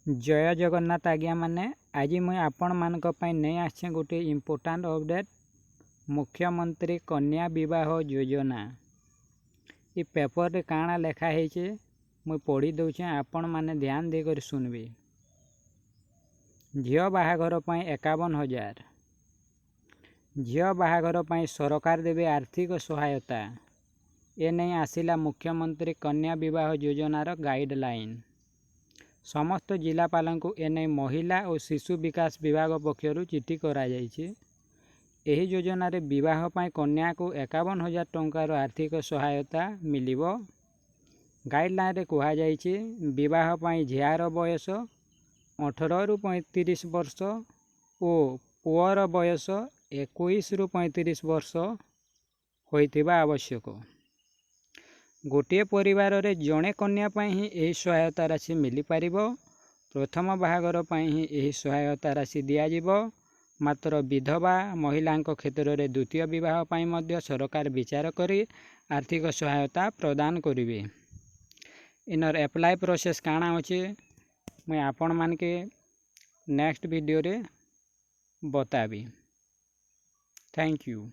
जय जगन्नाथ आज्ञा माने आज मुई आपण मानक पई नहीं आछे गोटे इम्पोर्टाट अपडेट मुख्यमंत्री कन्या विवाह योजना। ये पेपर रे काना लेखा है मुई पढ़ी दउछे आपण माने ध्यान देकर सुनबे। झियो बाहाघर पई 51,000 झियो बाहाघर पई सरकार देवे आर्थिक सहायता। ए नहीं आसिला मुख्यमंत्री कन्या विवाह योजनार गाइडलाइन। समस्त जिलापाल को एने महिला और शिशु विकास विभाग पक्षर चिठी करा जायछि। एही योजना रे विवाह पाई कन्या को 51,000 टंकार आर्थिक सहायता मिलिबो। गाइडलाइन रे कहा जायछि विवाह पाई झियार बयस 18 रु 35 वर्ष और पुअर बयस 21 रु 35 वर्ष होइथिबा आवश्यक। गोटे परिवार रे जड़े कन्या पाई ही एही सहायता राशि मिली पारिबो। प्रथम बाहाघर पाई ही एही सहायता राशि दिया जिवो। मात्र विधवा महिला क्षेत्र में द्वितीय विवाह पाई मध्य सरकार विचार करी आर्थिक सहायता प्रदान करिवे। इनर एप्लाई प्रोसेस काना अछि मैं आपण मान के नेक्स्ट वीडियो रे बताबी। Thank you.